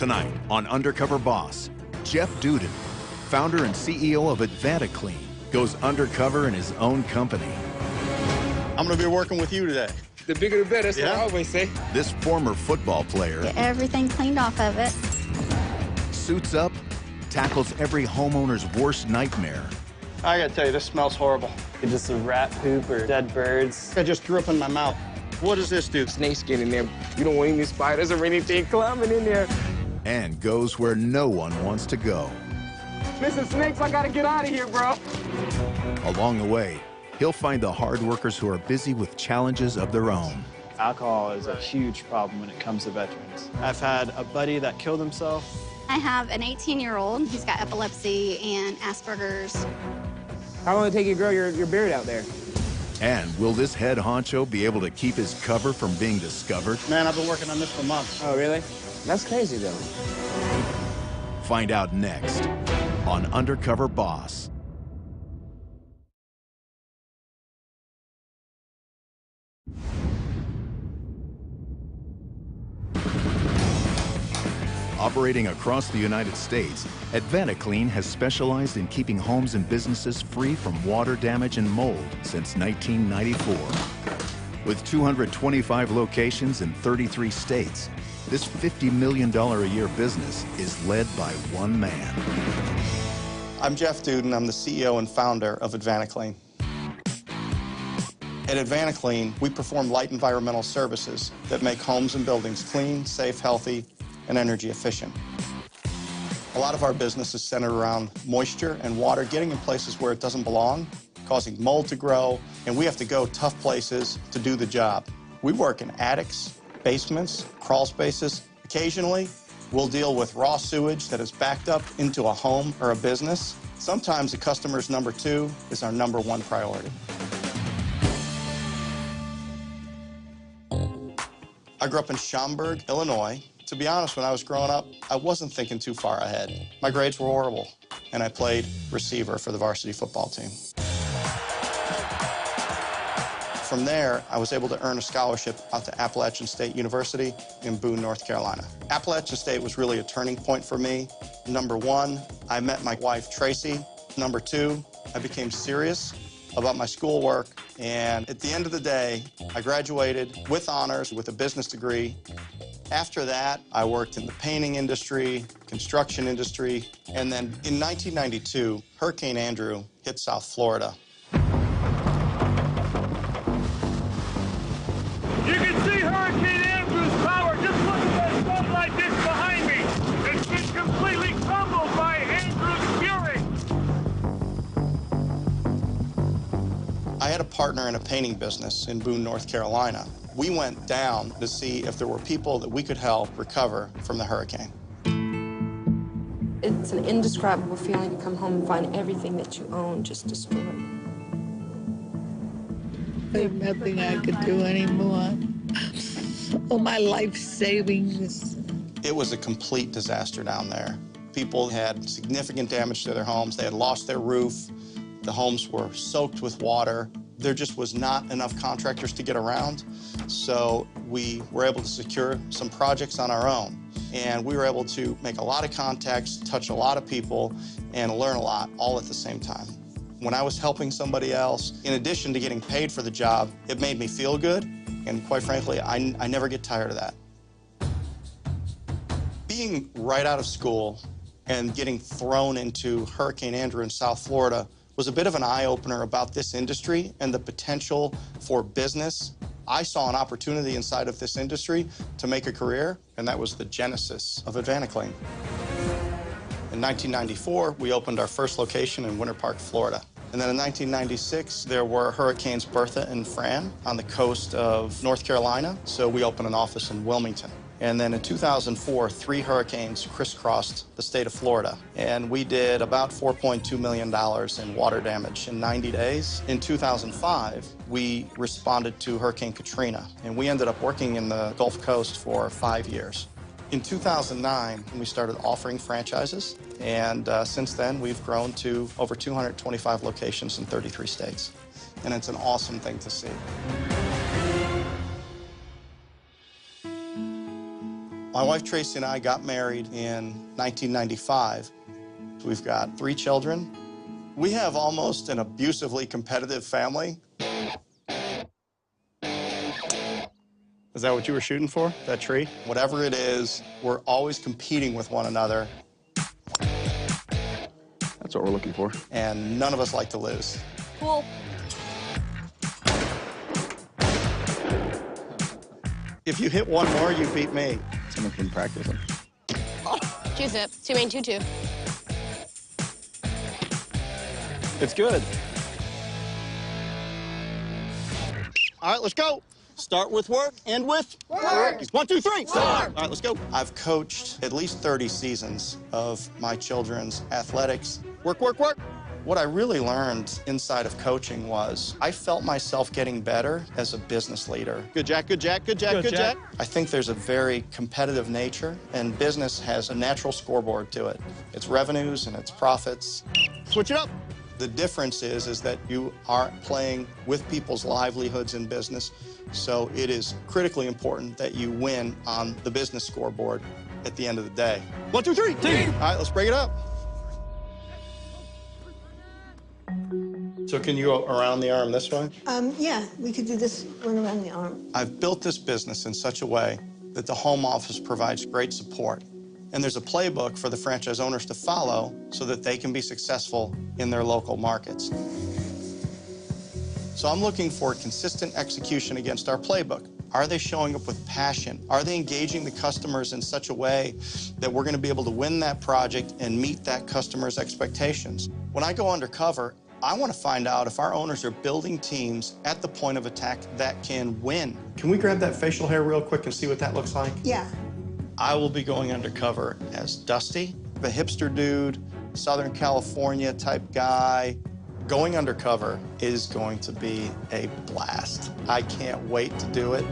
Tonight on Undercover Boss, Jeff Dudan, founder and CEO of Advanticlean, goes undercover in his own company. I'm going to be working with you today. The bigger the better, that's what I always say. This former football player get everything cleaned off of it. Suits up, tackles every homeowner's worst nightmare. I got to tell you, this smells horrible. It's just a rat poop or dead birds. I just threw up in my mouth. What does this do? Snakes get in there. You don't want any spiders or anything climbing in there. And goes where no one wants to go. Mr. Snakes, I gotta get out of here, bro. Along the way, he'll find the hard workers who are busy with challenges of their own. Alcohol is a huge problem when it comes to veterans. I've had a buddy that killed himself. I have an 18-year-old who's got epilepsy and Asperger's. How long did it take you to grow your beard out there? And will this head honcho be able to keep his cover from being discovered? Man, I've been working on this for months. Oh, really? That's crazy, though. Find out next on Undercover Boss. Operating across the United States, Advanticlean has specialized in keeping homes and businesses free from water damage and mold since 1994. With 225 locations in 33 states, this $50 million a year business is led by one man. I'm Jeff Dudan. I'm the CEO and founder of Advanticlean. At Advanticlean, we perform light environmental services that make homes and buildings clean, safe, healthy, and energy efficient. A lot of our business is centered around moisture and water getting in places where it doesn't belong, causing mold to grow, and we have to go tough places to do the job. We work in attics, basements, crawl spaces. Occasionally, we'll deal with raw sewage that is backed up into a home or a business. Sometimes the customer's number two is our number one priority. I grew up in Schaumburg, Illinois. To be honest, when I was growing up, I wasn't thinking too far ahead. My grades were horrible, and I played receiver for the varsity football team. From there, I was able to earn a scholarship out to Appalachian State University in Boone, North Carolina. Appalachian State was really a turning point for me. Number one, I met my wife, Tracy. Number two, I became serious about my schoolwork, and at the end of the day, I graduated with honors with a business degree. After that, I worked in the painting industry, construction industry, and then in 1992, Hurricane Andrew hit South Florida. You can see Hurricane Andrew's power. Just look at that stuff like this behind me. It's been completely crumbled by Andrew's fury. I had a partner in a painting business in Boone, North Carolina. We went down to see if there were people that we could help recover from the hurricane. It's an indescribable feeling to come home and find everything that you own just destroyed. There's nothing I could do anymore. All my life savings. It was a complete disaster down there. People had significant damage to their homes. They had lost their roof. The homes were soaked with water. There just was not enough contractors to get around, so we were able to secure some projects on our own. And we were able to make a lot of contacts, touch a lot of people, and learn a lot all at the same time. When I was helping somebody else, in addition to getting paid for the job, it made me feel good, and quite frankly, I never get tired of that. Being right out of school and getting thrown into Hurricane Andrew in South Florida was a bit of an eye-opener about this industry and the potential for business. I saw an opportunity inside of this industry to make a career, and that was the genesis of Advanticlean. In 1994, we opened our first location in Winter Park, Florida. And then in 1996, there were Hurricanes Bertha and Fran on the coast of North Carolina, so we opened an office in Wilmington. And then in 2004, 3 hurricanes crisscrossed the state of Florida. And we did about $4.2 million in water damage in 90 days. In 2005, we responded to Hurricane Katrina, and we ended up working in the Gulf Coast for 5 years. In 2009, we started offering franchises, and since then, we've grown to over 225 locations in 33 states. And it's an awesome thing to see. My wife Tracy and I got married in 1995. We've got 3 children. We have almost an abusively competitive family. Is that what you were shooting for, that tree? Whatever it is, we're always competing with one another. That's what we're looking for. And none of us like to lose. Cool. If you hit one more, you beat me. Someone can practice them. Two zip. 2 main, 2-2. It's good. All right, let's go. Start with work, end with work. 1, 2, 3, start. All right, let's go. I've coached at least 30 seasons of my children's athletics. Work, work, work. What I really learned inside of coaching was I felt myself getting better as a business leader. Good Jack, good Jack, good Jack, good Jack. I think there's a very competitive nature, and business has a natural scoreboard to it. It's revenues and it's profits. Switch it up. The difference is that you are playing with people's livelihoods in business, so it is critically important that you win on the business scoreboard at the end of the day. 1, 2, 3, team! All right, let's break it up. So can you go around the arm this way? Yeah, we could do this one around the arm. I've built this business in such a way that the home office provides great support. And there's a playbook for the franchise owners to follow so that they can be successful in their local markets. So I'm looking for consistent execution against our playbook. Are they showing up with passion? Are they engaging the customers in such a way that we're going to be able to win that project and meet that customer's expectations? When I go undercover, I want to find out if our owners are building teams at the point of attack that can win. Can we grab that facial hair real quick and see what that looks like? Yeah. I will be going undercover as Dusty, the hipster dude, Southern California type guy. Going undercover is going to be a blast. I can't wait to do it.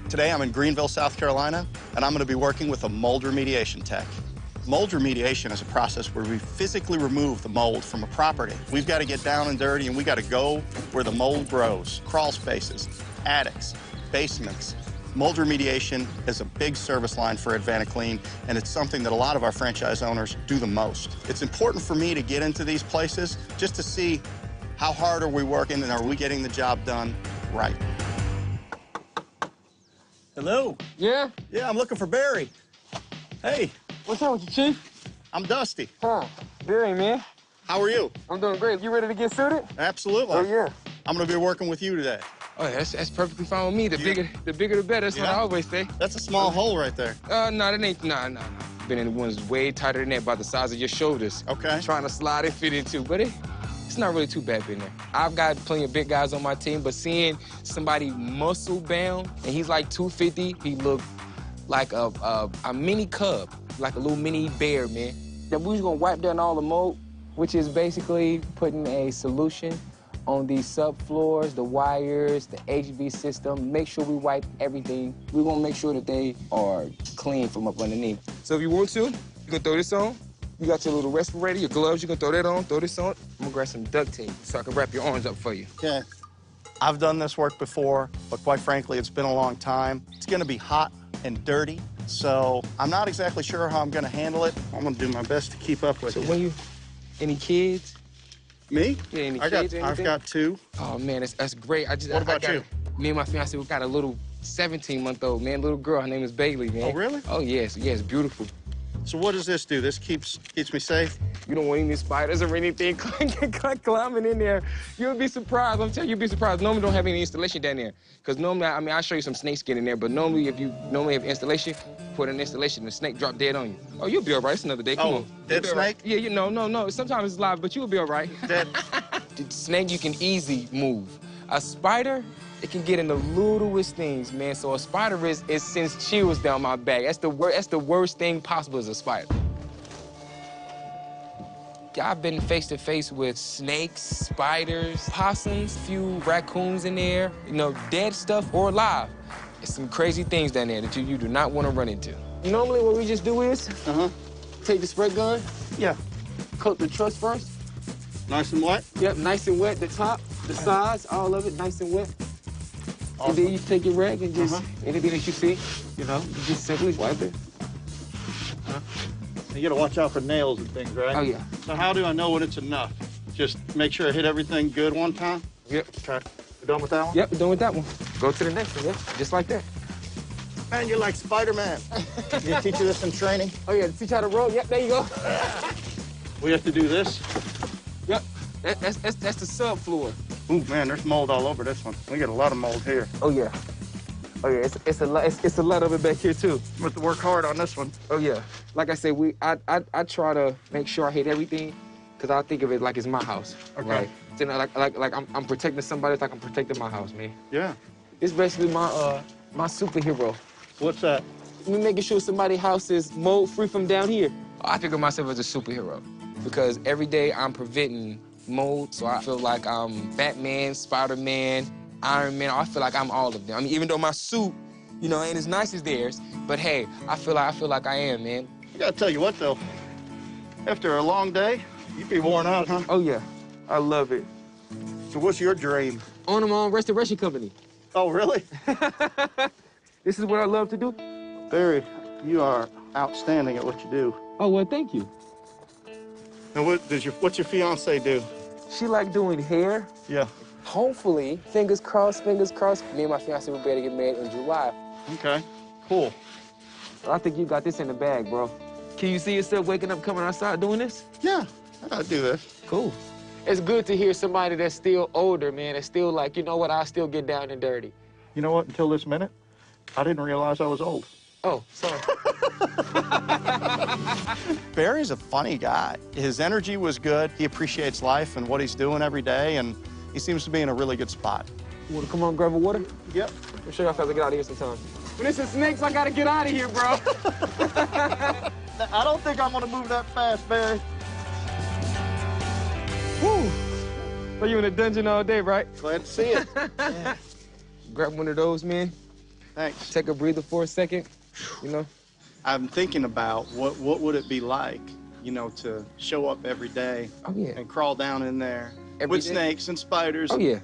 Today I'm in Greenville, South Carolina, and I'm going to be working with a mold remediation tech. Mold remediation is a process where we physically remove the mold from a property. We've got to get down and dirty, and we got to go where the mold grows. Crawl spaces, attics, basements. Mold remediation is a big service line for AdvantaClean, and it's something that a lot of our franchise owners do the most. It's important for me to get into these places just to see how hard are we working and are we getting the job done right. Hello? Yeah? Yeah, I'm looking for Barry. Hey. What's up with you, Chief? I'm Dusty. Huh. Barry, man. How are you? I'm doing great. You ready to get suited? Absolutely. Oh, yeah. I'm going to be working with you today. Oh, that's perfectly fine with me. The bigger the better. That's what I always say. That's a small hole right there. No, that ain't, nah. Been in ones way tighter than that, about the size of your shoulders. Okay. Trying to slide and fit into, but it's not really too bad in there. I've got plenty of big guys on my team, but seeing somebody muscle bound, and he's like 250, he looked like a mini cub, like a little mini bear, man. Then we're gonna wipe down all the mold, which is basically putting a solution on these subfloors, the wires, the HV system. Make sure we wipe everything. We want to make sure that they are clean from up underneath. So if you want to, you can throw this on. You got your little respirator, your gloves, you can throw that on, throw this on. I'm gonna grab some duct tape so I can wrap your arms up for you. Okay. I've done this work before, but quite frankly, it's been a long time. It's gonna be hot and dirty, so I'm not exactly sure how I'm gonna handle it. I'm gonna do my best to keep up with So you. when any kids? Me? Yeah, any kids or I've anything? got 2. Oh, man, that's great. What about you? Me and my fiancée, we got a little 17-month-old, man, little girl. Her name is Bailey, man. Oh, really? Oh, yes, beautiful. So what does this do? This keeps me safe? You don't want any spiders or anything climbing in there. You'll be surprised. I'm telling you, you'll be surprised. Normally, don't have any installation down there. Because normally, I mean, I'll show you some snake skin in there, but normally, if you have installation, put an installation, the snake drop dead on you. Oh, you'll be all right. It's another day. Come on. Dead snake? Right. Yeah, no. Sometimes it's live, but you'll be all right. Dead. The snake, you can easy move. A spider, it can get in the littlest things, man. So a spider is sends chills down my back. That's the worst thing possible is a spider. I've been face to face with snakes, spiders, possums, a few raccoons in there, dead stuff or alive. It's some crazy things down there that you do not want to run into. Normally what we just do is take the spray gun, Yeah. coat the truss first, Nice and wet? Yep, nice and wet. The top, the sides, all of it, nice and wet. Awesome. And then you take your rag and just, anything that you see, you know, you just simply wipe it. You gotta watch out for nails and things, right? Oh, yeah. So how do I know when it's enough? Just make sure I hit everything good one time? Yep. Okay. You done with that one? Yep, we're done with that one. Go to the next one, yeah, just like that. Man, you're like Spider-Man. Did they teach you this in training? Oh, yeah, teach how to roll. Yep, there you go. We have to do this? Yep, that's the subfloor. Ooh, man, there's mold all over this one. We got a lot of mold here. Oh, yeah. Oh, yeah, it's a lot of it back here, too. We have to work hard on this one. Oh, yeah. Like I said, I try to make sure I hit everything, because I think of it like it's my house. Okay. Right? You know, like I'm protecting somebody, it's like I'm protecting my house, man. Yeah. It's basically my superhero. What's that? Me making sure somebody's house is mold-free from down here. I think of myself as a superhero, because every day I'm preventing mold, so I feel like I'm Batman, Spider-Man, Iron Man. I feel like I'm all of them. I mean, even though my suit, you know, ain't as nice as theirs, but hey, I feel like I am, man. I gotta tell you what, though. After a long day, you'd be worn out, huh? Oh, yeah. I love it. So what's your dream? Own my own restoration company. Oh, really? This is what I love to do. Barry, you are outstanding at what you do. Oh, well, thank you. And what's your fiance do? She like doing hair. Yeah. Hopefully, fingers crossed, me and my fiance will be able to get married in July. Okay, cool. I think you got this in the bag, bro. Can you see yourself waking up, coming outside doing this? Yeah, I'll do this. Cool. It's good to hear somebody that's still older, man, that's still like, you know what, I still get down and dirty. You know what, until this minute, I didn't realize I was old. Oh, sorry. Barry's a funny guy. His energy was good. He appreciates life and what he's doing every day, and he seems to be in a really good spot. You wanna come on, grab a water? Yep. I'm sure y'all fellas get out of here sometime. When it's snakes, I gotta get out of here, bro. I don't think I'm gonna move that fast, Barry. Whew. So you in a dungeon all day, right? Glad to see it. Yeah. Grab one of those, man. Thanks. Take a breather for a second, you know? I'm thinking about what would it be like, you know, to show up every day and crawl down in there with snakes and spiders. Oh, yeah.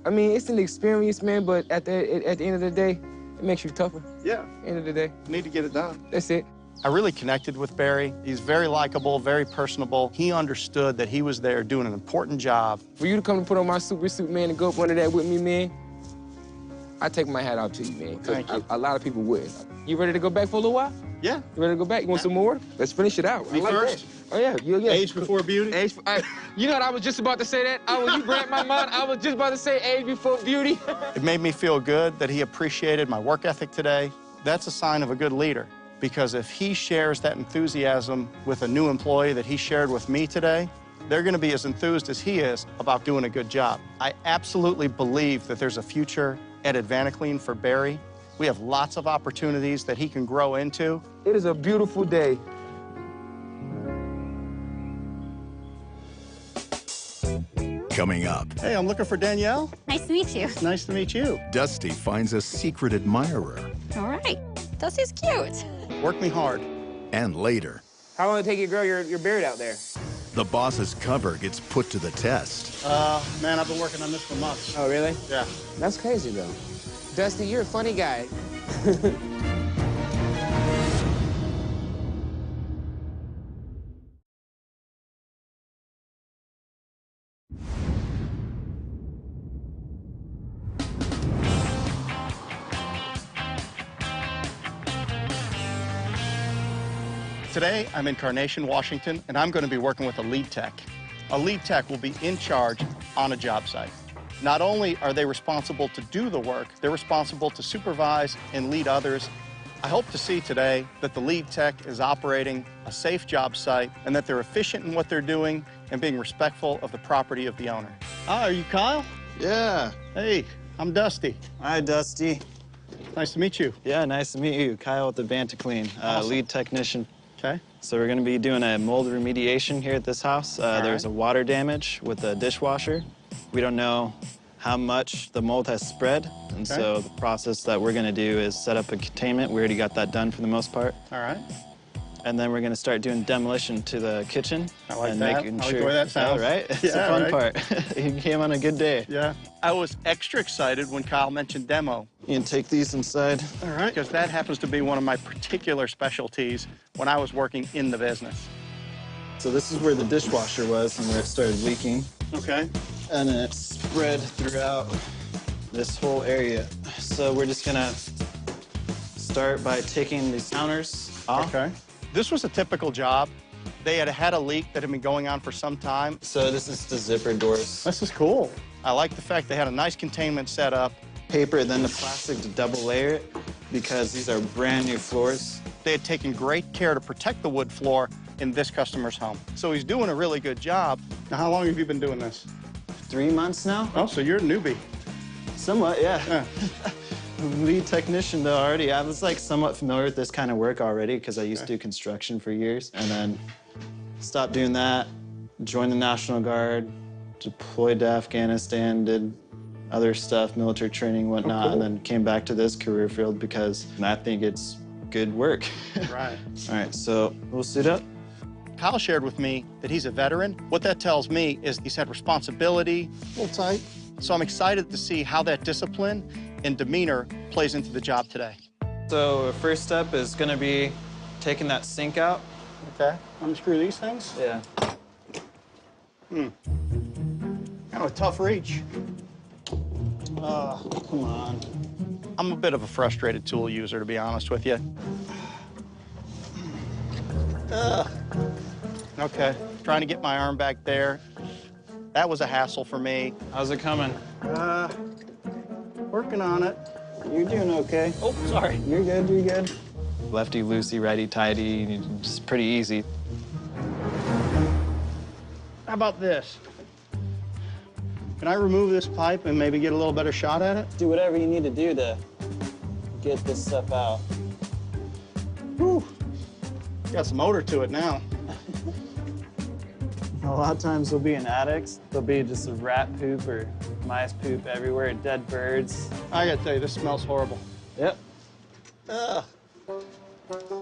I mean, it's an experience, man, but at the end of the day, it makes you tougher. Yeah. End of the day. You need to get it done. That's it. I really connected with Barry. He's very likable, very personable. He understood that he was there doing an important job. For you to come and put on my super suit, man, and go up under that with me, man, I take my hat off to you, man. Thank you. A lot of people wouldn't. You ready to go back for a little while? Yeah. You ready to go back? You want some more? Let's finish it out. Me first? That. Oh, yeah. Yeah. Age before beauty? You know what? I was just about to say that. You grabbed my mind. I was just about to say age before beauty. It made me feel good that he appreciated my work ethic today. That's a sign of a good leader, because if he shares that enthusiasm with a new employee that he shared with me today, they're going to be as enthused as he is about doing a good job. I absolutely believe that there's a future at Advanaclean for Barry. We have lots of opportunities that he can grow into. It is a beautiful day. Coming up, Hey, I'm looking for Danielle. Nice to meet you. Nice to meet you. Dusty finds a secret admirer. All right. Dusty's cute. Work me hard. And later, How long did it take you to grow your beard out there? the boss's cover gets put to the test. Man, I've been working on this for months. Oh, really? Yeah. That's crazy, though. Dusty, you're a funny guy. Today, I'm in Carnation, Washington, and I'm going to be working with a lead tech. A lead tech will be in charge on a job site. Not only are they responsible to do the work, they're responsible to supervise and lead others. I hope to see today that the lead tech is operating a safe job site and that they're efficient in what they're doing and being respectful of the property of the owner. Hi, are you Kyle? Yeah. Hey, I'm Dusty. Hi, Dusty. Nice to meet you. Yeah, nice to meet you. Kyle with the Bandiclean, Awesome. lead technician. Okay. So we're going to be doing a mold remediation here at this house. There's a water damage with the dishwasher. We don't know how much the mold has spread, and so the process that we're going to do is set up a containment. We already got that done for the most part. All right. And then we're gonna start doing demolition to the kitchen. I like and that. making I like sure, the way that sounds. Oh, right? It's Yeah, the fun right. part. You came on a good day. Yeah. I was extra excited when Kyle mentioned demo. You can take these inside. All right. Because that happens to be one of my particular specialties when I was working in the business. So this is where the dishwasher was and where it started leaking. Okay. And then it spread throughout this whole area. So we're just gonna start by taking these counters off. Okay. This was a typical job. They had had a leak that had been going on for some time. So this is the zipper doors. This is cool. I like the fact they had a nice containment set up. Paper, then the plastic to double layer it because these are brand new floors. They had taken great care to protect the wood floor in this customer's home. So he's doing a really good job. Now, how long have you been doing this? 3 months now. Oh, so you're a newbie. Somewhat, yeah. Lead technician though already. I was like somewhat familiar with this kind of work already because I used to do construction for years and then stopped doing that, joined the National Guard, deployed to Afghanistan, did other stuff, military training, whatnot, cool. and then came back to this career field because I think it's good work. Right. All right, so we'll suit up. Kyle shared with me that he's a veteran. What that tells me is he's had responsibility, a little tight. So I'm excited to see how that discipline and demeanor plays into the job today. So the first step is gonna be taking that sink out. Okay. Unscrew these things? Yeah. Kind of a tough reach. Come on. I'm a bit of a frustrated tool user, to be honest with you. Okay, trying to get my arm back there. That was a hassle for me. How's it coming? Working on it. You're doing okay. Oh, sorry. You're good, you're good. Lefty loosey, righty tighty, just pretty easy. How about this? Can I remove this pipe and maybe get a little better shot at it? Do whatever you need to do to get this stuff out. Whew. Got some odor to it now. A lot of times there'll be in attics, there'll be just a rat poop or mice poop everywhere, dead birds. I gotta tell you, this smells horrible. Yep. Ugh. I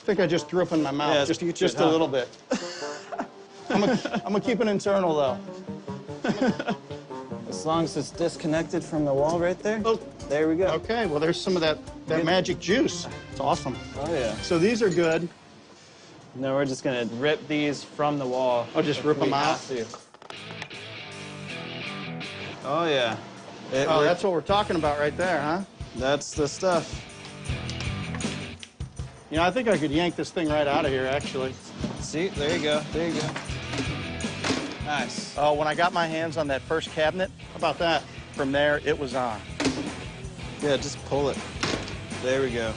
think I just threw up in my mouth. Yeah, just a little bit. I'm gonna keep it internal though. As long as it's disconnected from the wall right there. Oh, there we go. Okay, well there's some of that magic juice. It's awesome. Oh yeah. So these are good. No, we're just gonna rip these from the wall. Oh, just rip them out? Oh yeah. Oh, that's what we're talking about right there, huh? That's the stuff. You know, I think I could yank this thing right out of here, actually. See, there you go, there you go. Nice. Oh, when I got my hands on that first cabinet, how about that? From there, it was on. Yeah, just pull it. There we go.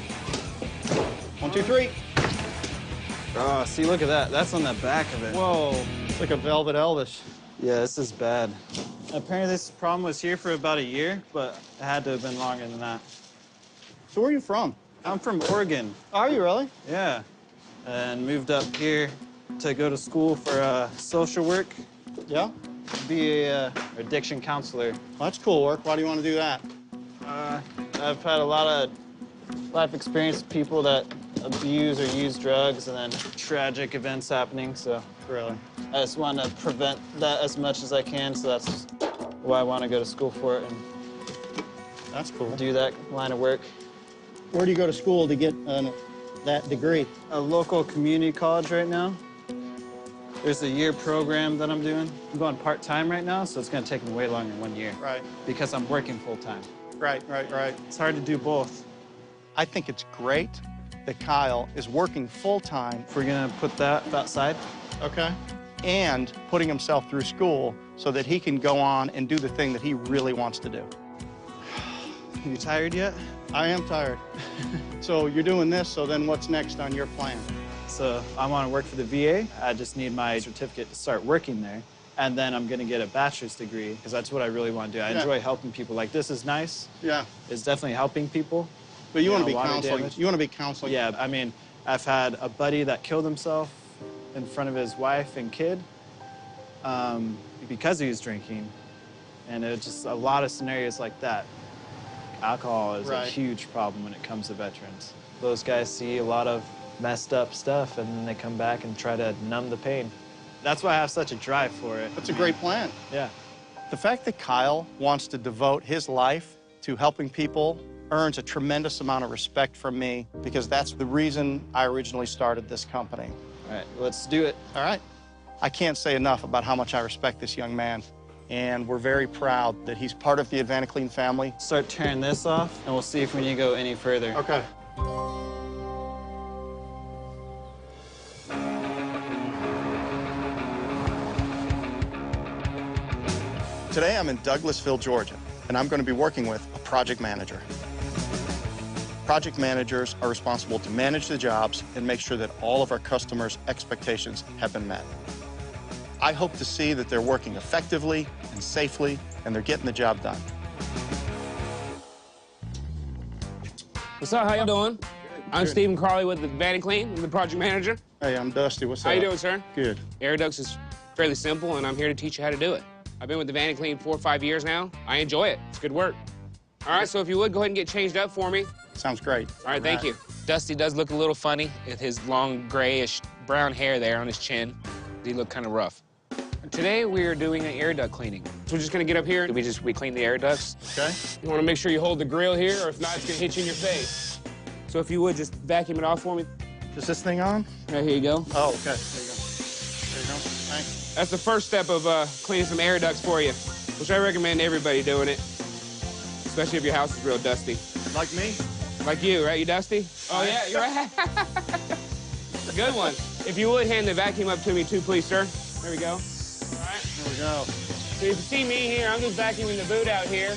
1, 2, 3. Oh, see, look at that. That's on the back of it. Whoa, it's like a Velvet Elvis. Yeah, this is bad. Apparently this problem was here for about a year, but it had to have been longer than that. So where are you from? I'm from Oregon. Are you really? Yeah. And moved up here to go to school for social work. Yeah? Be a addiction counselor. Well, that's cool work. Why do you want to do that? I've had a lot of life experience with people that abuse or use drugs and then tragic events happening, so. Really? I just want to prevent that as much as I can, so that's why I want to go to school for it and That's cool. do that line of work. Where do you go to school to get that degree? A local community college right now. There's a year program that I'm doing. I'm going part-time right now, so it's going to take me way longer than 1 year. Right. Because I'm working full-time. Right. It's hard to do both. I think it's great that Kyle is working full-time. If we're going to put that outside. Okay. And putting himself through school so that he can go on and do the thing that he really wants to do. You tired yet? I am tired. So you're doing this, so then what's next on your plan? So I want to work for the VA. I just need my certificate to start working there. And then I'm going to get a bachelor's degree because that's what I really want to do. I enjoy helping people. Like, this is nice. Yeah. It's definitely helping people. But you want to be water counseling. damage. You want to be counseling. Yeah, I mean, I've had a buddy that killed himself in front of his wife and kid because he was drinking. And it was just a lot of scenarios like that. Alcohol is a huge problem when it comes to veterans. Those guys see a lot of messed up stuff, and then they come back and try to numb the pain. That's why I have such a drive for it. That's a great plan. Yeah. The fact that Kyle wants to devote his life to helping people earns a tremendous amount of respect from me, because that's the reason I originally started this company. All right, let's do it. All right. I can't say enough about how much I respect this young man, and we're very proud that he's part of the Advanaclean family. Start tearing this off, and we'll see if we need to go any further. Okay. Today I'm in Douglasville, Georgia, and I'm going to be working with a project manager. Project managers are responsible to manage the jobs and make sure that all of our customers' expectations have been met. I hope to see that they're working effectively and safely, and they're getting the job done. What's up? How you doing? I'm Stephen Crawley with the Advanaclean. I'm the project manager. Hey, I'm Dusty. What's up? How you doing, sir? Good. Air ducts is fairly simple, and I'm here to teach you how to do it. I've been with the Advanaclean 4 or 5 years now. I enjoy it. It's good work. All right, so if you would, go ahead and get changed up for me. Sounds great. All right, thank you. Dusty does look a little funny with his long, grayish brown hair there on his chin. He look kind of rough. Today, we are doing an air duct cleaning. So we're just gonna get up here, we clean the air ducts. Okay. You wanna make sure you hold the grill here, or if not, it's gonna hit you in your face. So if you would, just vacuum it off for me. Is this thing on? Right, here you go. Oh, okay. There you go. There you go. Thanks. That's the first step of cleaning some air ducts for you, which I recommend everybody doing it, especially if your house is real dusty. Like me? Like you, right? You dusty? Oh, yeah, you're right. Good one. If you would, hand the vacuum up to me, too, please, sir. There we go. All right. There we go. So if you see me here, I'm just vacuuming the boot out here.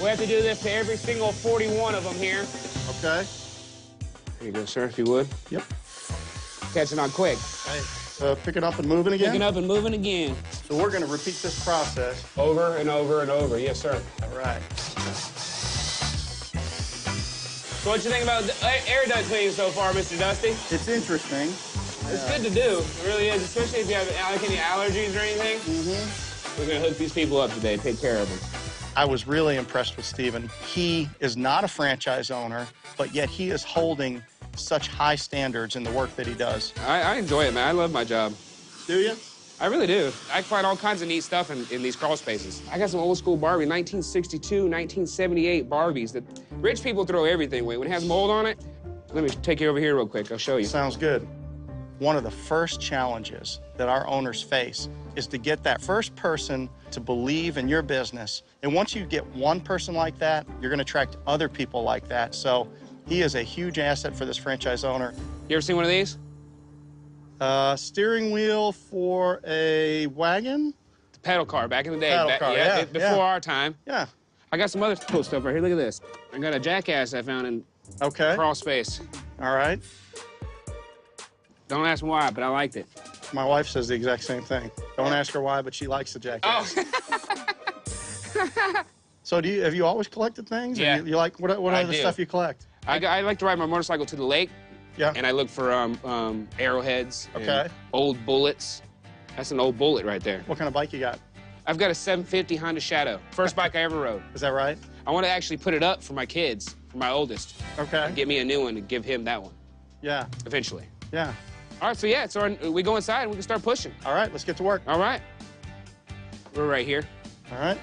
We have to do this to every single 41 of them here. Okay. There you go, sir, if you would. Yep. Catching on quick. Hey, pick it up and moving again? Picking up and moving again. So we're going to repeat this process. Over and over and over. Yes, sir. All right. So what you think about the air duct cleaning so far, Mr. Dusty? It's interesting. It's good to do. It really is, especially if you have like any allergies or anything. Mm-hmm. We're going to hook these people up today, take care of them. I was really impressed with Stephen. He is not a franchise owner, but yet he is holding such high standards in the work that he does. I enjoy it, man. I love my job. Do you? I really do. I find all kinds of neat stuff in these crawl spaces. I got some old school Barbie, 1962, 1978 Barbies that rich people throw everything away. When it has mold on it, let me take you over here real quick. I'll show you. Sounds good. One of the first challenges that our owners face is to get that first person to believe in your business. And once you get one person like that, you're going to attract other people like that. So he is a huge asset for this franchise owner. You ever seen one of these? Steering wheel for a wagon? The pedal car, back in the day. Pedal car, yeah, before our time. Yeah. I got some other cool stuff right here. Look at this. I got a jackass I found in crawl space. All right. Don't ask me why, but I liked it. My wife says the exact same thing. Don't ask her why, but she likes the jackass. Oh. So have you always collected things? Yeah. You like, what other stuff you collect? I like to ride my motorcycle to the lake. Yeah. And I look for arrowheads. Okay. And old bullets. That's an old bullet right there. What kind of bike you got? I've got a 750 Honda Shadow. First bike I ever rode. Is that right? I want to actually put it up for my kids, for my oldest. Okay. Get me a new one and give him that one. Yeah. Eventually. Yeah. All right, so yeah, so we go inside and we can start pushing. All right, let's get to work. All right. We're right here. All right.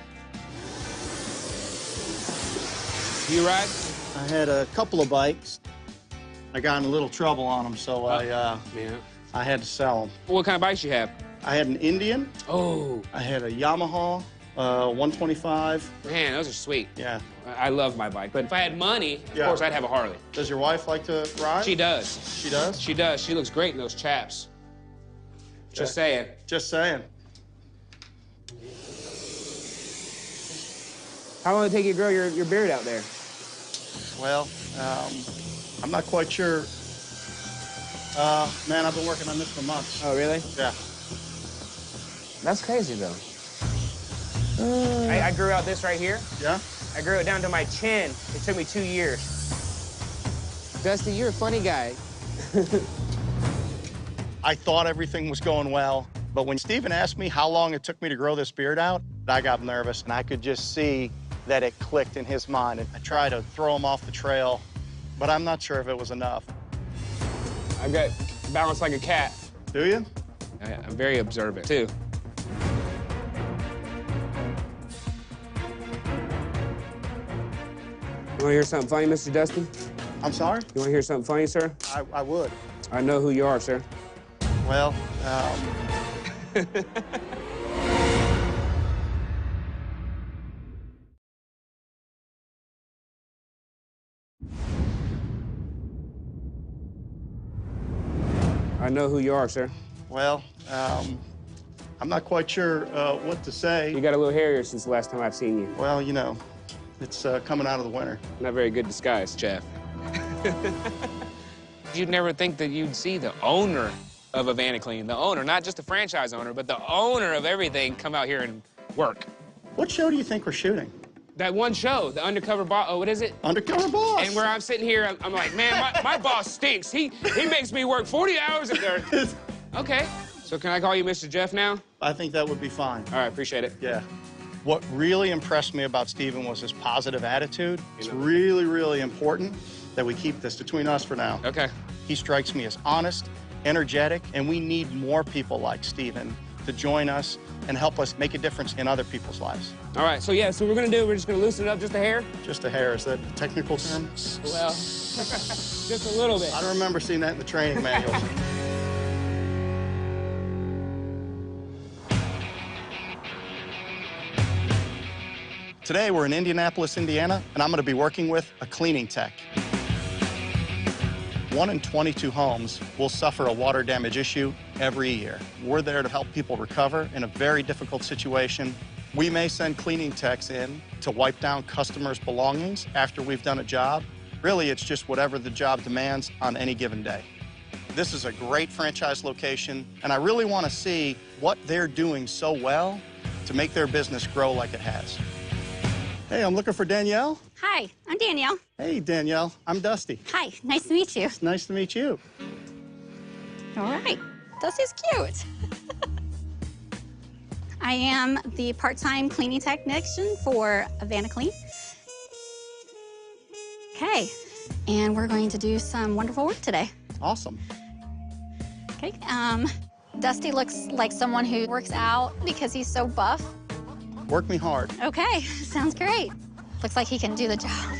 You ride? I had a couple of bikes. I got in a little trouble on them, so I had to sell them. What kind of bikes you have? I had an Indian. Oh. I had a Yamaha 125. Man, those are sweet. Yeah. I love my bike, but if I had money, of course, I'd have a Harley. Does your wife like to ride? She does. She does? She does. She looks great in those chaps. Just saying. Just saying. How long did it take you to grow your beard out there? Well, I'm not quite sure. Man, I've been working on this for months. Oh, really? Yeah. That's crazy, though. I grew out this right here. Yeah? I grew it down to my chin. It took me 2 years. Dusty, you're a funny guy. I thought everything was going well, but when Stephen asked me how long it took me to grow this beard out, I got nervous, and I could just see that it clicked in his mind. And I tried to throw him off the trail, but I'm not sure if it was enough. I've got balance like a cat. Do you? I'm very observant, too. You want to hear something funny, Mr. Dustin? I'm sorry? You want to hear something funny, sir? I would. I know who you are, sir. Well, I know who you are, sir. well, I'm not quite sure what to say. You got a little hairier since the last time I've seen you. Well, you know, it's coming out of the winter. Not very good disguise, Jeff. You'd never think that you'd see the owner of Evanaclean, the owner, not just the franchise owner, but the owner of everything come out here and work. What show do you think we're shooting? That one show, the Undercover Boss, oh, what is it? Undercover Boss. And where I'm sitting here, I'm like, man, my boss stinks. He makes me work 40 hours a day. Okay, so can I call you Mr. Jeff now? I think that would be fine. All right, appreciate it. Yeah. What really impressed me about Steven was his positive attitude. It's really, really important that we keep this between us for now. Okay. He strikes me as honest, energetic, and we need more people like Steven to join us and help us make a difference in other people's lives. All right, so yeah, so we're just gonna loosen it up just a hair? Just a hair, is that a technical term? Well, just a little bit. I don't remember seeing that in the training manuals. Today, we're in Indianapolis, Indiana, and I'm gonna be working with a cleaning tech. 1 in 22 homes will suffer a water damage issue every year. We're there to help people recover in a very difficult situation. We may send cleaning techs in to wipe down customers' belongings after we've done a job. Really, it's just whatever the job demands on any given day. This is a great franchise location, and I really want to see what they're doing so well to make their business grow like it has. Hey, I'm looking for Danielle. Hi, I'm Danielle. Hey, Danielle, I'm Dusty. Hi, nice to meet you. It's nice to meet you. All right, Dusty's cute. I am the part-time cleaning technician for Evanaclean. Okay, and we're going to do some wonderful work today. Awesome. Okay, Dusty looks like someone who works out because he's so buff. Work me hard. Okay, sounds great. Looks like he can do the job.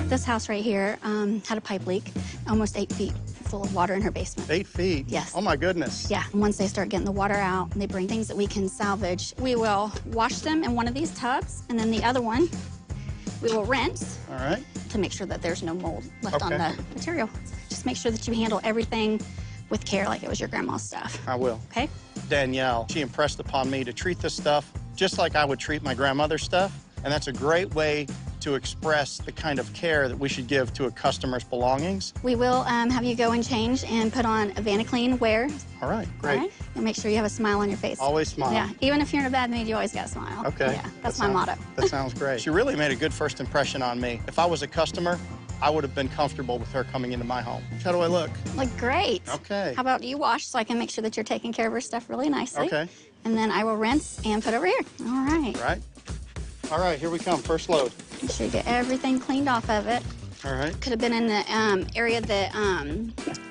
This house right here had a pipe leak, almost 8 feet full of water in her basement. 8 feet? Yes. Oh, my goodness. Yeah, and once they start getting the water out and they bring things that we can salvage, we will wash them in one of these tubs, and then the other one we will rinse. All right. To make sure that there's no mold left on the material. Just make sure that you handle everything with care like it was your grandma's stuff. I will. Okay? Danielle, she impressed upon me to treat this stuff just like I would treat my grandmother's stuff, and that's a great way to express the kind of care that we should give to a customer's belongings. We will have you go and change and put on Evanaclean wear. All right, great. All right? And make sure you have a smile on your face. Always smile. Yeah, even if you're in a bad mood, you always got to smile. Okay. Yeah, that's my motto. That sounds great. She really made a good first impression on me. If I was a customer, I would have been comfortable with her coming into my home. How do I look? Look great. Okay. How about you wash so I can make sure that you're taking care of her stuff really nicely. Okay. And then I will rinse and put over here. All right. Right. All right, here we come, first load. Make sure you get everything cleaned off of it. All right. Could have been in the area that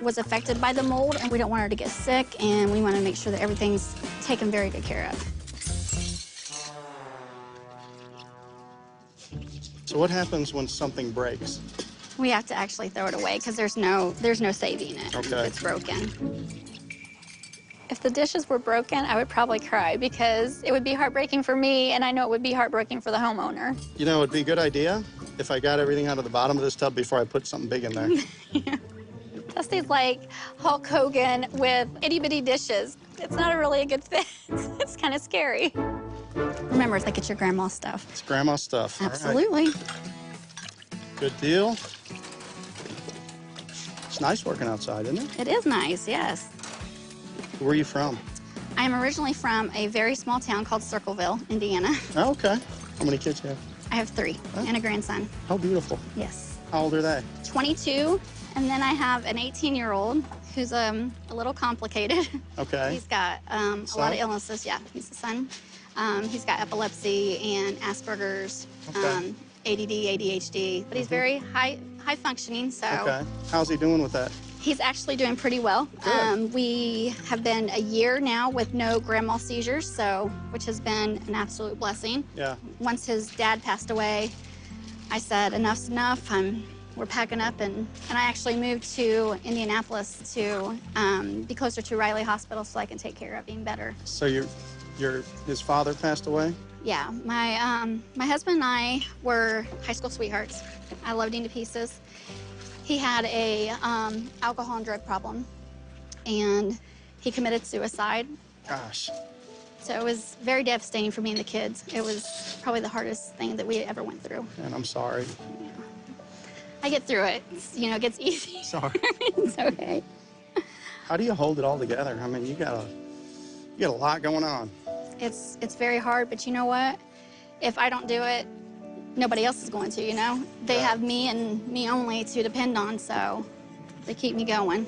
was affected by the mold, and we don't want her to get sick, and we want to make sure that everything's taken very good care of. So what happens when something breaks? We have to actually throw it away because there's no saving it if Okay. it's broken. If the dishes were broken, I would probably cry because it would be heartbreaking for me, and I know it would be heartbreaking for the homeowner. You know, it'd be a good idea if I got everything out of the bottom of this tub before I put something big in there. Yeah. Dusty's like Hulk Hogan with itty-bitty dishes. It's not really a good fit. It's kind of scary. Remember, it's like it's your grandma's stuff. It's grandma's stuff. Absolutely. All right. Good deal. It's nice working outside, isn't it? It is nice, yes. Where are you from? I'm originally from a very small town called Circleville, Indiana. Oh, okay. How many kids do you have? I have 3 and a grandson. How beautiful. Yes. How old are they? 22, and then I have an 18-year-old who's a little complicated. Okay. He's got a lot of illnesses. Yeah, he's a son. He's got epilepsy and Asperger's, ADD, ADHD, but he's very high functioning. So. Okay. How's he doing with that? He's actually doing pretty well. We have been a year now with no grand mal seizures, which has been an absolute blessing. Yeah. Once his dad passed away, I said, enough's enough. We're packing up, and I actually moved to Indianapolis to be closer to Riley Hospital so I can take care of him better. So his father passed away? Yeah, my husband and I were high school sweethearts. I loved him to pieces. He had a alcohol and drug problem, and he committed suicide. Gosh. So it was very devastating for me and the kids. It was probably the hardest thing that we ever went through. And I'm sorry. Yeah. I get through it. It gets easy. Sorry. It's okay. How do you hold it all together? I mean, you got a lot going on. It's very hard, but you know what? If I don't do it, nobody else is going to, you know? They have me and me only to depend on, so they keep me going.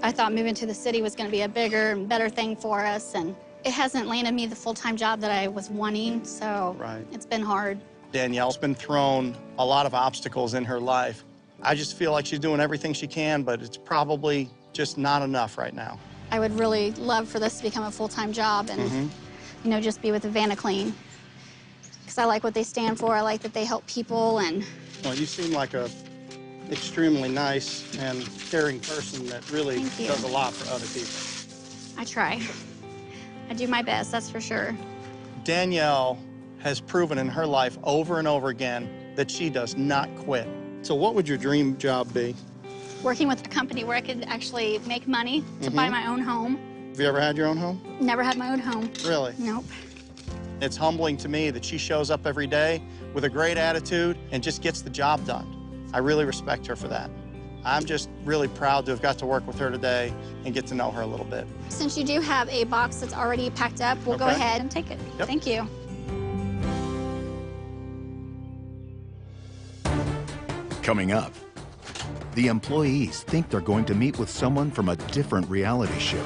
I thought moving to the city was going to be a bigger and better thing for us, and it hasn't landed me the full-time job that I was wanting, so it's been hard. Danielle's been thrown a lot of obstacles in her life. I just feel like she's doing everything she can, but it's probably just not enough right now. I would really love for this to become a full-time job and, just be with Vanaclean. Because I like what they stand for. I like that they help people and... Well, you seem like a extremely nice and caring person that really does a lot for other people. I try. I do my best, that's for sure. Danielle has proven in her life over and over again that she does not quit. So what would your dream job be? Working with a company where I could actually make money to buy my own home. Have you ever had your own home? Never had my own home. Really? Nope. It's humbling to me that she shows up every day with a great attitude and just gets the job done. I really respect her for that. I'm just really proud to have got to work with her today and get to know her a little bit. Since you do have a box that's already packed up, we'll go ahead and take it. Yep. Thank you. Coming up, the employees think they're going to meet with someone from a different reality show.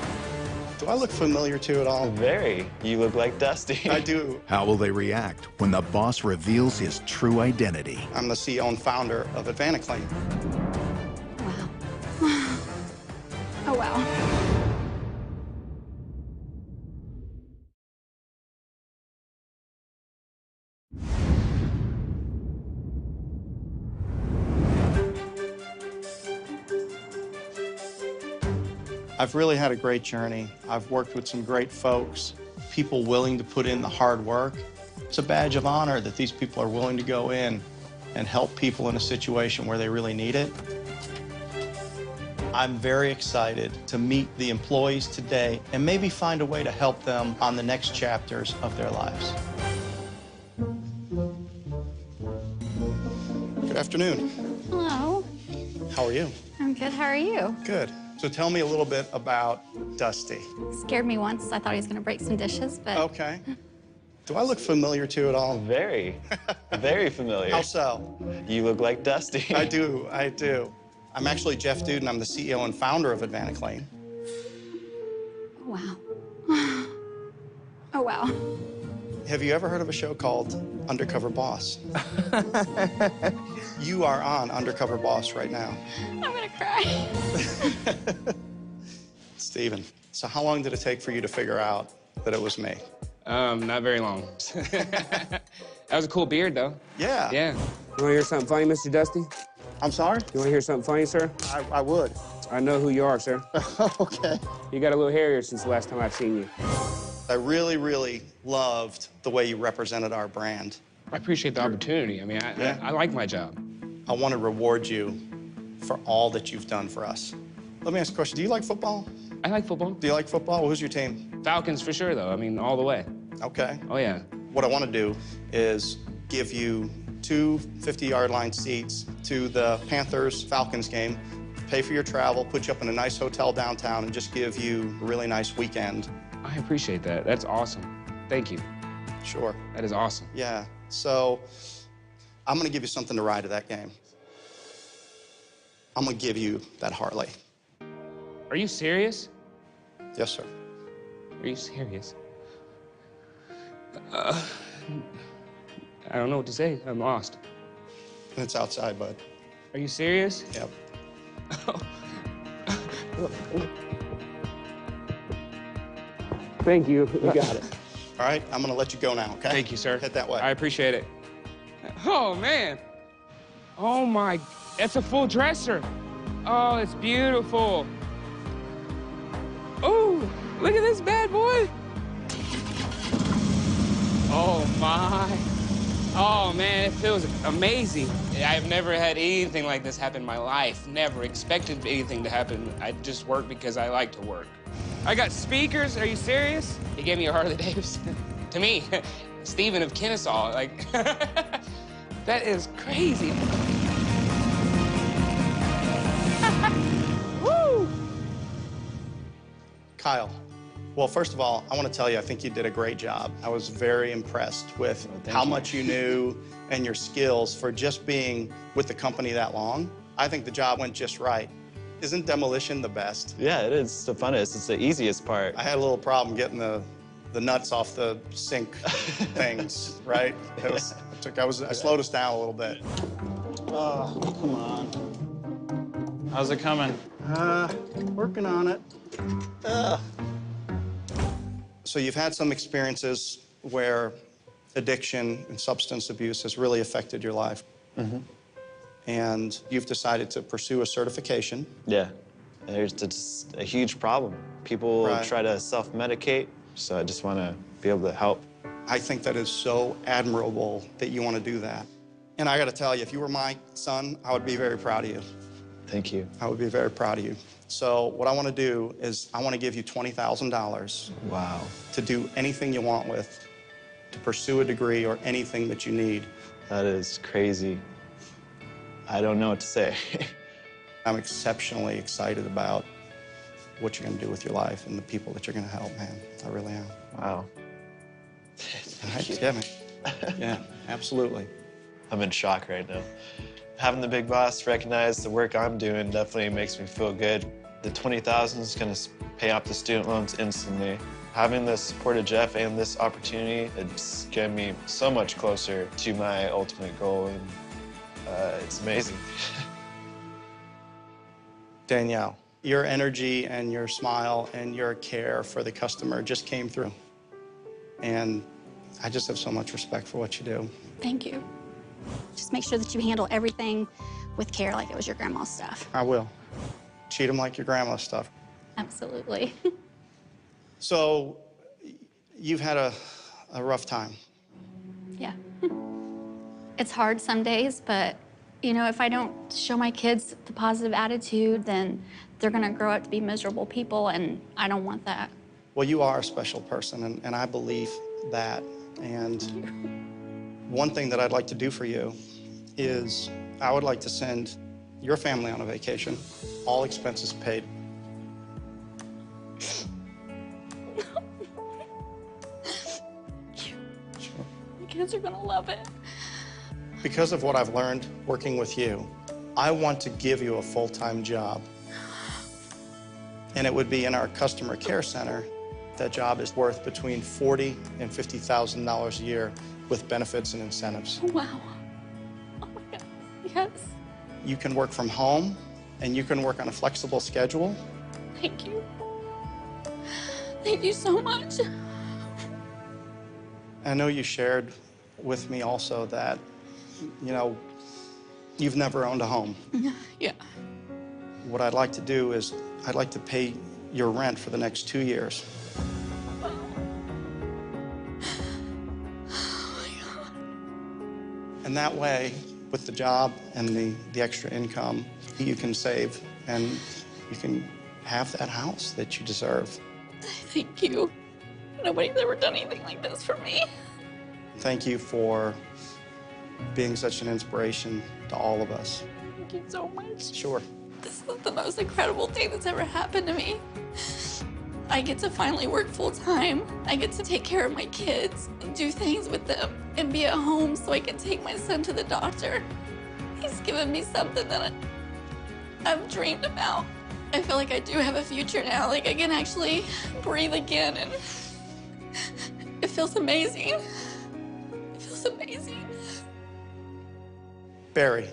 Do I look familiar to you at all? Very. You look like Dusty. I do. How will they react when the boss reveals his true identity? I'm the CEO and founder of Vanaclean. Wow. Oh, wow. I've really had a great journey. I've worked with some great folks, people willing to put in the hard work. It's a badge of honor that these people are willing to go in and help people in a situation where they really need it. I'm very excited to meet the employees today and maybe find a way to help them on the next chapters of their lives. Good afternoon. Hello. How are you? I'm good. How are you? Good. So tell me a little bit about Dusty. Scared me once. I thought he was going to break some dishes, but... Okay. Do I look familiar to you at all? Very. Very familiar. How so? You look like Dusty. I do. I do. I'm actually Jeff Dudan. I'm the CEO and founder of Vanaclean. Oh, wow. Oh, wow. Have you ever heard of a show called Undercover Boss? You are on Undercover Boss right now. I'm gonna cry. Steven, so how long did it take for you to figure out that it was me? Not very long. That was a cool beard, though. Yeah. Yeah. You want to hear something funny, Mr. Dusty? I'm sorry? You want to hear something funny, sir? I would. I know who you are, sir. Okay. You got a little hairier since the last time I've seen you. I really, really loved the way you represented our brand. I appreciate the opportunity. I mean, I like my job. I want to reward you for all that you've done for us. Let me ask a question. Do you like football? I like football. Do you like football? Well, who's your team? Falcons for sure, though. I mean, all the way. Okay. Oh, yeah. What I want to do is give you 2 50-yard line seats to the Panthers-Falcons game, pay for your travel, put you up in a nice hotel downtown, and just give you a really nice weekend. I appreciate that. That's awesome. Thank you. Sure. That is awesome. Yeah. So I'm going to give you something to ride to that game. I'm going to give you that Harley. Are you serious? Yes, sir. Are you serious? I don't know what to say. I'm lost. It's outside, bud. Are you serious? Yep. Thank you. You got it. All right, I'm gonna let you go now, okay? Thank you, sir. Head that way. I appreciate it. Oh, man. Oh, my, that's a full dresser. Oh, it's beautiful. Oh, look at this bad boy. Oh, my. Oh, man, it feels amazing. I've never had anything like this happen in my life. Never expected anything to happen. I just work because I like to work. I got speakers. Are you serious? He gave me a Harley Davidson. To me, Steven of Kennesaw. Like, that is crazy. Woo! Kyle, well, first of all, I want to tell you, I think you did a great job. I was very impressed with how much you knew and your skills for just being with the company that long. I think the job went just right. Isn't demolition the best? Yeah, it is. It's the funnest. It's the easiest part. I had a little problem getting the nuts off the sink things, right? I slowed us down a little bit. Oh, come on. How's it coming? Working on it. So you've had some experiences where addiction and substance abuse has really affected your life. Mm-hmm. And you've decided to pursue a certification. Yeah, it's a huge problem. People try to self-medicate, so I just want to be able to help. I think that is so admirable that you want to do that. And I got to tell you, if you were my son, I would be very proud of you. Thank you. I would be very proud of you. So what I want to do is I want to give you $20,000. Wow. To do anything you want with, to pursue a degree or anything that you need. That is crazy. I don't know what to say. I'm exceptionally excited about what you're going to do with your life and the people that you're going to help, man. I really am. Wow. Yeah, man. Yeah, absolutely. I'm in shock right now. Having the big boss recognize the work I'm doing definitely makes me feel good. The $20,000 is going to pay off the student loans instantly. Having the support of Jeff and this opportunity, it's getting me so much closer to my ultimate goal, and it's amazing. Danielle, your energy and your smile and your care for the customer just came through. And I just have so much respect for what you do. Thank you. Just make sure that you handle everything with care like it was your grandma's stuff. I will. Treat them like your grandma's stuff. Absolutely. So, you've had a rough time. Yeah. It's hard some days, but, you know, if I don't show my kids the positive attitude, then they're gonna grow up to be miserable people, and I don't want that. Well, you are a special person, and I believe that. And one thing that I'd like to do for you is I would like to send your family on a vacation, all expenses paid. My kids are gonna love it. Because of what I've learned working with you, I want to give you a full-time job. And it would be in our customer care center. That job is worth between $40,000 and $50,000 a year with benefits and incentives. Wow. Oh my God, yes. You can work from home, and you can work on a flexible schedule. Thank you. Thank you so much. I know you shared with me also that, you know, you've never owned a home. Yeah. What I'd like to do is I'd like to pay your rent for the next 2 years. And that way, with the job and the extra income, you can save and you can have that house that you deserve. Thank you. Nobody's ever done anything like this for me. Thank you for being such an inspiration to all of us. Thank you so much. Sure. This is the most incredible thing that's ever happened to me. I get to finally work full-time. I get to take care of my kids and do things with them and be at home so I can take my son to the doctor. He's given me something that I've dreamed about. I feel like I do have a future now. Like I can actually breathe again, and it feels amazing. It feels amazing. Barry,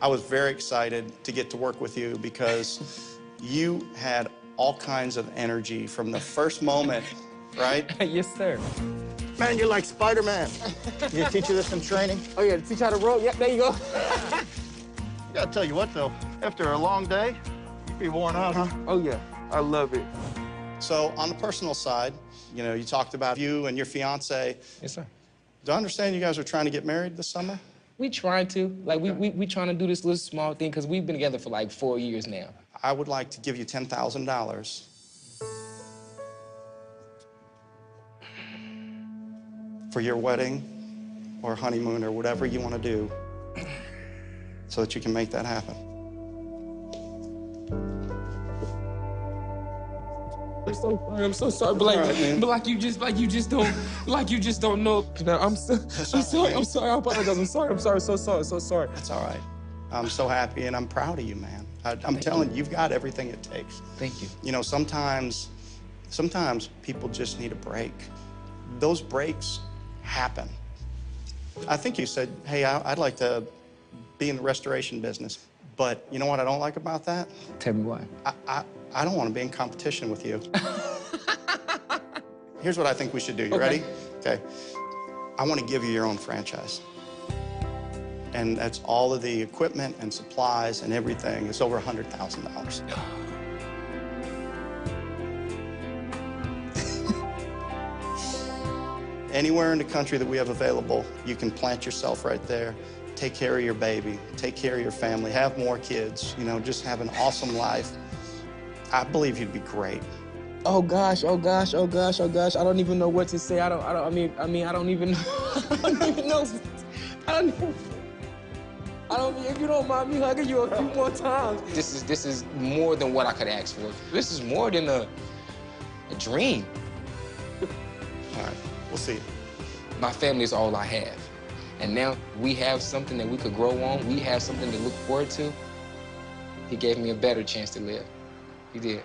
I was very excited to get to work with you because You had all kinds of energy from the first moment, right? Yes, sir. Man, you're like Spider-Man. You teach you this in training? Oh, yeah, teach how to rope. Yep, there you go. I gotta tell you what, though. After a long day, you'd be worn out, huh? Oh, yeah, I love it. So on the personal side, you know, you talked about you and your fiance. Yes, sir. Do I understand you guys are trying to get married this summer? We trying to. Like, we trying to do this little small thing because we've been together for like 4 years now. I would like to give you $10,000 for your wedding or honeymoon or whatever you want to do so that you can make that happen. I'm so sorry, but like you just don't know. You know, I'm sorry. I apologize. I'm sorry. So sorry. That's all right. I'm so happy and I'm proud of you, man. I'm telling you, you've got everything it takes. Thank you. You know, sometimes people just need a break. Those breaks happen. I think you said, hey, I'd like to be in the restoration business. But you know what I don't like about that? Tell me why. I don't want to be in competition with you. Here's what I think we should do. You ready? Okay. I want to give you your own franchise. And that's all of the equipment and supplies and everything. It's over $100,000. Anywhere in the country that we have available, you can plant yourself right there. Take care of your baby, take care of your family, have more kids, you know, just have an awesome life. I believe you'd be great. Oh gosh. I don't even know what to say. I don't even know. If you don't mind me hugging you a few more times. This is more than what I could ask for. This is more than a dream. All right, we'll see you. My family is all I have. And now we have something that we could grow on. We have something to look forward to. He gave me a better chance to live. He did.